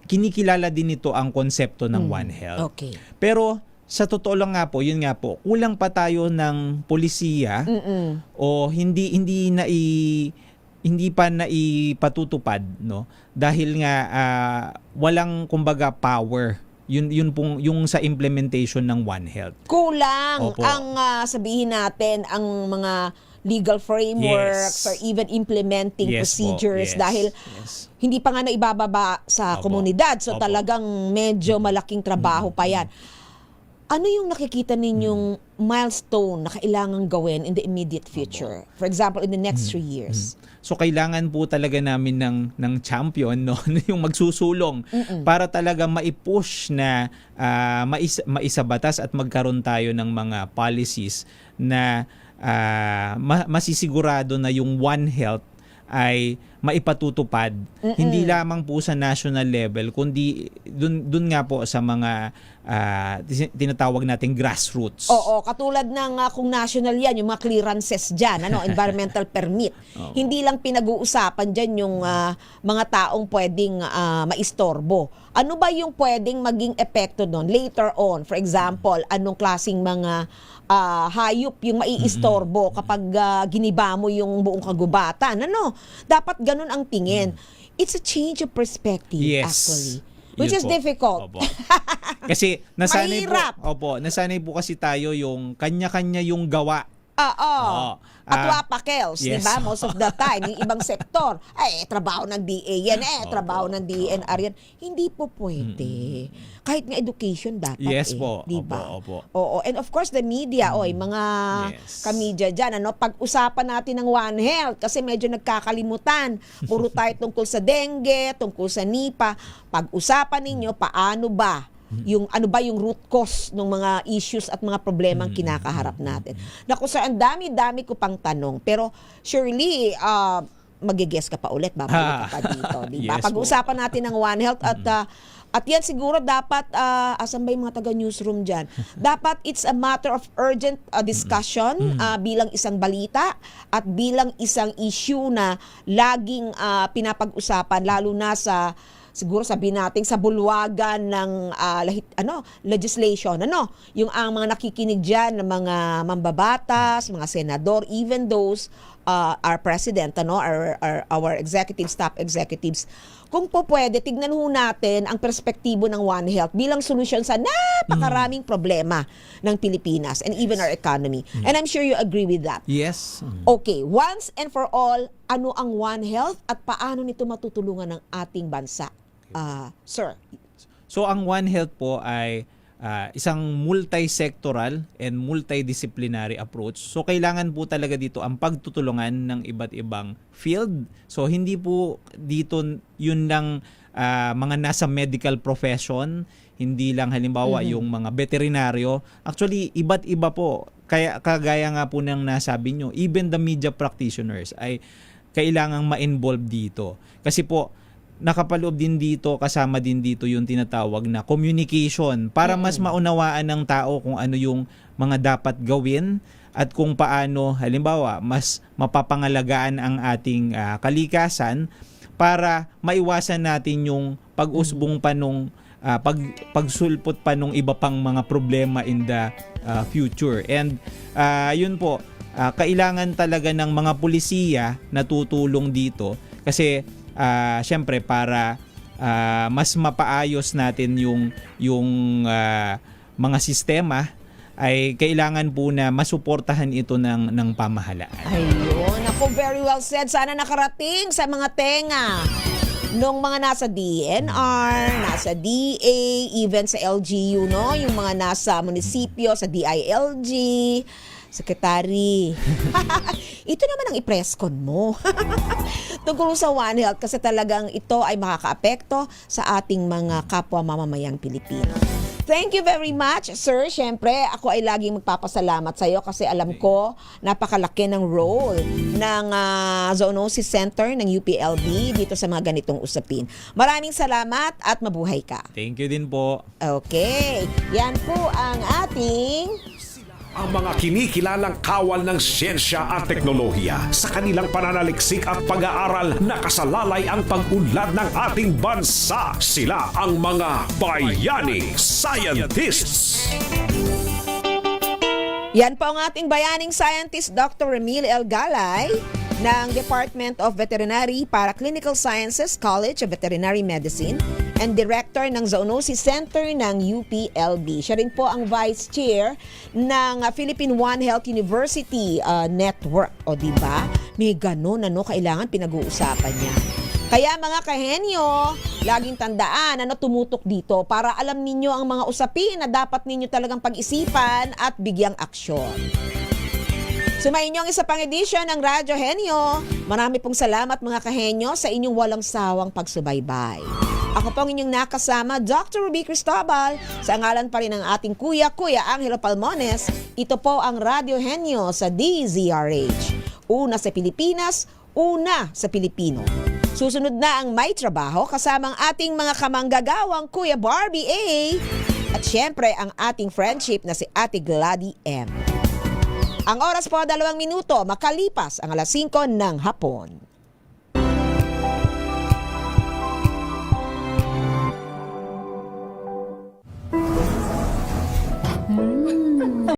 kinikilala din ito ang konsepto ng One Health. Okay. Pero sa totoo lang nga po, yun nga po, kulang pa tayo ng polisiya o hindi pa naipatutupad, no? Dahil nga walang kumbaga power. Yun pong yung sa implementation ng One Health. Kulang Opo. ang sabihin natin ang mga legal frameworks Yes. or even implementing Yes po, procedures yes, dahil hindi pa nga naibababa sa komunidad. So Opo. talagang medyo malaking trabaho pa yan. Ano yung nakikita ninyong milestone na kailangan gawin in the immediate future? For example, in the next 3 years. So kailangan po talaga namin ng champion, no, yung magsusulong para talaga maipush na maisabatas at magkaroon tayo ng mga policies na masisigurado na yung One Health ay maipatutupad hindi lamang po sa national level kundi dun nga po sa mga tinatawag nating grassroots. Oo, katulad ng kung national yan, yung mga clearances dyan, environmental permit. Hindi lang pinag-uusapan dyan yung mga taong pwedeng maistorbo. Ano ba yung pwedeng maging epekto doon later on? For example, anong klaseng mga hayop yung maiistorbo kapag giniba mo yung buong kagubatan? Dapat ganun ang tingin. It's a change of perspective, actually. Which Yun is po. difficult. Opo. Kasi nasanay Mahirap. nasanay po kasi tayo yung kanya-kanya yung gawa. Oo. At wapakels, di yes. ba? Most of the time, yung ibang sektor, trabaho ng DA yan, trabaho ng DNR yan. Hindi po pwede. Kahit nga education dapat Yes po. Di ba? Opo. Oo. And of course, the media, mga kamedya dyan, pag-usapan natin ng One Health kasi medyo nagkakalimutan. Puro tayo tungkol sa dengue, tungkol sa Nipah. Pag-usapan ninyo, paano ba? Yung ano ba yung root cause ng mga issues at mga problemang kinakaharap natin. Naku sir, ang dami-dami ko pang tanong. Pero surely, mag-guess ka pa ulit, babalik ka pa dito. Diba? Yes Pag-usapan natin ng One Health at yan siguro dapat, asan ba yung mga taga-newsroom dyan? Dapat it's a matter of urgent discussion bilang isang balita at bilang isang issue na laging pinapag-usapan lalo na sa siguro sabihin natin sa bulwagan ng legislation. Yung ang mga nakikinig dyan ng mga mambabatas, mga senador, even those our president, our executive staff executives. Kung po pwede, tignan ho natin ang perspektibo ng One Health bilang solusyon sa napakaraming problema ng Pilipinas and even our economy. And I'm sure you agree with that. Yes. Okay, once and for all, ano ang One Health at paano nito matutulungan ng ating bansa? Sir. So ang One Health po ay isang multi-sectoral and multidisciplinary approach. So kailangan po talaga dito ang pagtutulungan ng iba't ibang field. So hindi po dito yun lang mga nasa medical profession, hindi lang halimbawa yung mga veterinaryo. Actually, iba't iba po. Kaya kagaya nga po ng nasabi nyo, even the media practitioners ay kailangang ma-involve dito. Kasi po, nakapaloob din dito, kasama din dito yung tinatawag na communication para mas maunawaan ng tao kung ano yung mga dapat gawin at kung paano, halimbawa, mas mapapangalagaan ang ating kalikasan para maiwasan natin yung pag-usbong pa nung pagsulpot pa nung iba pang mga problema in the future. And yun po, kailangan talaga ng mga pulisiya na tutulong dito kasi syempre para mas mapaayos natin yung mga sistema ay kailangan po na masuportahan ito ng pamahalaan. Ayun, ako very well said. Sana nakarating sa mga tenga nung mga nasa DNR, nasa DA, even sa LGU, no? Yung mga nasa munisipyo, sa DILG, Secretary. Ito naman ang i-presscon mo. Tungkol sa One Health kasi talagang ito ay makakaapekto sa ating mga kapwa mamamayang Pilipino. Thank you very much, sir. Siyempre, ako ay laging magpapasalamat sa iyo kasi alam ko napakalaki ng role ng Zoonosis Center ng UPLB dito sa mga ganitong usapin. Maraming salamat at mabuhay ka. Thank you din po. Okay. Yan po ang ating ang mga kinikilalang kawal ng siyensya at teknolohiya. Sa kanilang pananaliksik at pag-aaral, nakasalalay ang pag-unlad ng ating bansa. Sila ang mga Bayani Scientists. Yan po ang ating bayaning scientist, Dr. Ramil L. Galay ng Department of Veterinary para Clinical Sciences, College of Veterinary Medicine and Director ng Zoonosis Center ng UPLB. Siya rin po ang Vice Chair ng Philippine One Health University Network. O diba? May ganun, kailangan pinag-uusapan niya. Kaya mga kahenyo, laging tandaan tumutok dito para alam ninyo ang mga usapin na dapat ninyo talagang pag-isipan at bigyang aksyon. Sumayin niyo ang isa pang edisyon ng Radyo Henyo. Marami pong salamat mga kahenyo sa inyong walang sawang pagsubaybay. Ako pong inyong nakasama, Dr. Ruby Cristobal, sa ngalan pa rin ng ating Kuya Angelo Palmones. Ito po ang Radyo Henyo sa DZRH. Una sa Pilipinas, una sa Pilipino. Susunod na ang May Trabaho kasamang ating mga kamanggagawang Kuya Barbie A. At syempre ang ating friendship na si Ate Gladys M. Ang oras po 2 minuto makalipas ang 5:00 ng hapon.